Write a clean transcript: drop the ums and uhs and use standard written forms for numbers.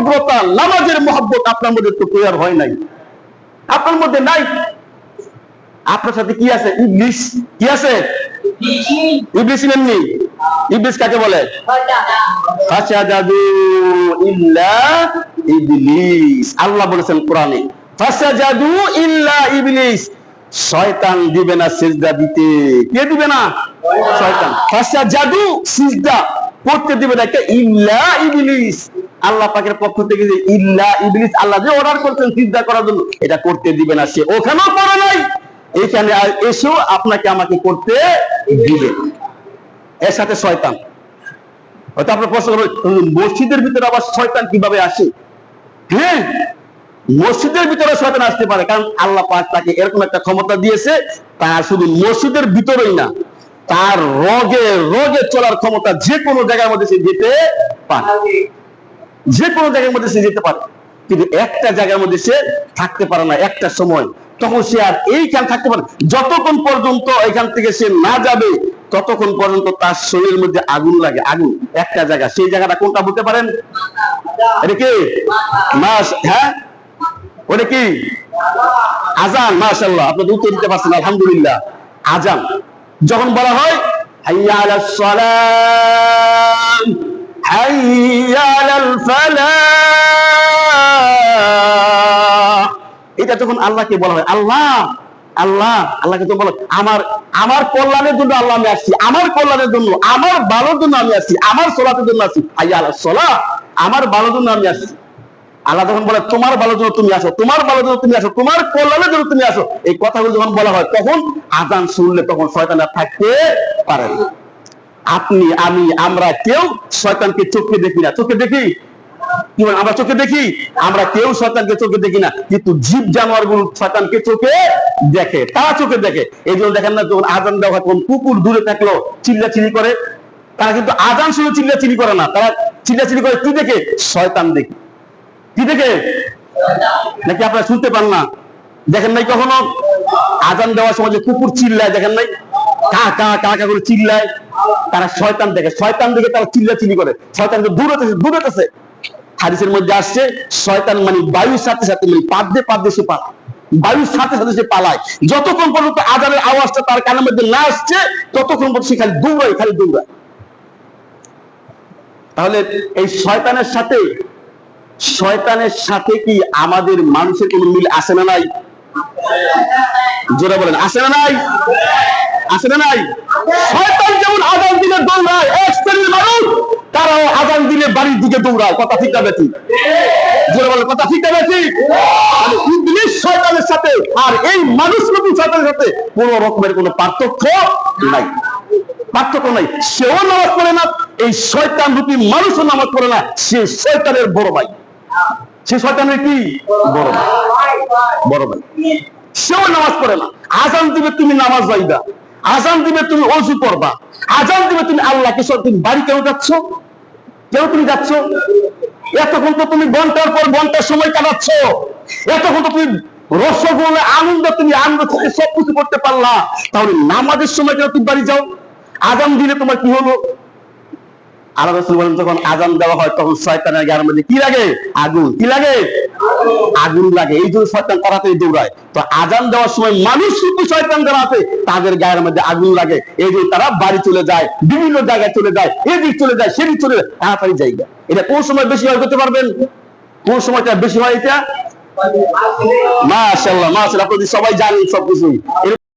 একাগ্রতা, নামাজের মহব্বত আপনার মধ্যে তো তৈরি হয় নাই, আপনার মধ্যে নাই। আপনার সাথে কি আছে? ইবলিস। কি আছে? ইবলিস। এমনি ইবলিস কাকে বলে? ফাসাজাদু ইল্লা ইবলিস। আল্লাহ বলেছেন কোরআনে, ফাসাজাদু ইল্লা ইবলিস। শয়তান দিবে না সিজদা দিতে। কে দিবে না? শয়তান। ফাসাজাদু, সিজদা করতে দিবে না কে? ইল্লা ইবলিস। আল্লাহ পাকের পক্ষ থেকে যে ইল্লা ইবলিস, আল্লাহ যে অর্ডার করেছেন সিজদা করার জন্য, এটা করতে দিবে না। সে ওখানেও করে নাই, এখানে এসেও আপনাকে আমাকে করতে দিবে। এর সাথে শয়তান। হয়তো আপনার প্রশ্ন করবেন, মসজিদের ভিতরে আবার শয়তান কিভাবে আসে? হ্যাঁ, মসজিদের ভিতরে শয়তান আসতে পারে, কারণ আল্লাহ পাক তাকে এরকম একটা ক্ষমতা দিয়েছে, তার শুধু মসজিদের ভিতরেই না, তার রগে রগে চলার ক্ষমতা। যে কোনো জায়গার মধ্যে সে যেতে পারে, যে কোনো জায়গার মধ্যে সে যেতে পারে, কিন্তু একটা জায়গার মধ্যে সে থাকতে পারে না একটা সময়। তখন সে আর এইখান থাকতে পারে, যতক্ষণ পর্যন্ত এখান থেকে সে না যাবে ততক্ষণ পর্যন্ত তার শরীরের মধ্যে আগুন লাগে। আগুন একটা জায়গা, সেই জায়গাটা কোনটা বলতে পারেন? এটা কি? হ্যাঁ, ওটা কি? আজান। মাশাআল্লাহ, আপনি উত্তর দিতে পারছেন, আলহামদুলিল্লাহ। আজান যখন বলা হয় হাইয়া আলাস সালাম, হাইয়া আলাল ফালাহ, এটা যখন আল্লাহকে বলা হয়, আল্লাহ আল্লাহ আল্লাহকে তো বলো, আমার কল্যাণের জন্য আল্লাহ আমি আসছি, আমার কল্যাণের জন্য, আমার ভালোর জন্য আমি আসছি, আমার সলাতের জন্য আসছি। হাইয়া আলাস সালাহ, আমার ভালোর জন্য আমি আসছি। আল্লাহ যখন বলে তোমার ভালোর জন্য তুমি আসো, তোমার ভালোর জন্য তুমি আসো, তোমার কল্যাণের জন্য তুমি আসো, এই কথাগুলো যখন বলা হয়, তখন আজান শুনলে তখন শয়তান আর থাকতে পারে না। আপনি, আমি, আমরা কেউ শয়তানকে চোখে দেখি না। চোখে দেখি? কি বলেন? আমরা চোখে দেখি? আমরা কেউ শয়তানকে চোখে দেখি না, কিন্তু জীব জানোয়ার গুলো শয়তানকে চোখে দেখে, তারা চোখে দেখে। এই জন্য দেখেন না, যখন আজান দেওয়া হয় তখন কুকুর দূরে থাকলো চিল্লাচিল্লি করে, তারা কিন্তু আজান শুনে চিল্লাচিল্লি করে না, তারা চিল্লাচিল্লি করে কি দেখে? শয়তান দেখে। কি দেখে? নাকি আপনারা শুনতে পান না? দেখেন নাই কখনো আজান দেওয়ার সময় যে কুকুর চিল্লায়, দেখেন নাই? কা কা কা কা করে চিল্লায়, তারা শয়তান দেখে। শয়তান দেখে তারা চিল্লাচিল্লি করে, শয়তানকে দূরেতেছে দূরেতেছে। হাদিসের মধ্যে আসছে, শয়তান মানে বায়ুর সাথে সাথে, মানে পাদ্দে সে পালায়, বায়ুর সাথে সাথে সে পালায়। যতক্ষণ পর্যন্ত আজানের আওয়াজটা তার কানের মধ্যে না আসছে ততক্ষণ পর্যন্ত সে খালি দৌড়ায়, খালি দৌড়ায়। তাহলে এই শয়তানের সাথে কি আমাদের মানুষের কোন মিল আছে না নাই? জোরে বলেন, আছে না নাই? আছে না নাই? শয়তান যেমন আজান দিলে দৌড়ায়, এক শ্রেণীর মানুষ তারাও আজান দিলে বাড়ির দিকে দৌড়ায়। কথা ঠিক না বেঠিক? জোরে বলেন, কথা ঠিক না বেঠিক? মানে ইবলিস শয়তানের সাথে আর এই মানুষ রূপী শয়তানের সাথে কোন রকমের কোন পার্থক্য নাই, পার্থক্য নাই। সেও নামাজ পড়ে না, এই শয়তান রূপী মানুষও নামাজ পড়ে না। সে শয়তানের বড় ভাই, সে শয়তানের কি? বড় ভাই, বড় ভাই। সেও নামাজ পড়ে না। আজান দিবে তুমি নামাজ যাইবা, আজান দিবে তুমি ওযু করবা, আজান দিবে তুমি আল্লাহকে তুমি বাড়ি কেউ যাচ্ছ? কেউ তুমি যাচ্ছ? এতক্ষণ তো তুমি ঘন্টার পর ঘন্টার সময় কাটাচ্ছ, এতক্ষণ তো তুমি রসগোল্লা আনন্দ, তুমি আনন্দ থেকে সবকিছু করতে পারলা, তাহলে নামাজের সময় কেন তুমি বাড়ি যাও? আজান দিলে তোমার কি হলো? আল্লাহ রাসূল বলেন, যখন আজান দেওয়া হয় তখন শয়তানের গায়ের মধ্যে কি লাগে? আগুন। কি লাগে? আগুন লাগে। এই জন্য শয়তান তাড়াতাড়ি দৌড়ায়। তো আজান দেওয়ার সময় মানুষ রূপী শয়তান যারা আছে তাদের গায়ের মধ্যে আগুন লাগে, এই জন্য তারা বাড়ি চলে যায়, বিভিন্ন জায়গায় চলে যায়, এদিক চলে যায়, সেদিক চলে যায়, তাড়াতাড়ি জায়গা। এটা কোন সময় বেশি হয় করতে পারবেন? কোন সময়টা বেশি হয় এটা? মাশাআল্লাহ, মাশাআল্লাহ, আপনারা সবাই জানেন সবকিছু।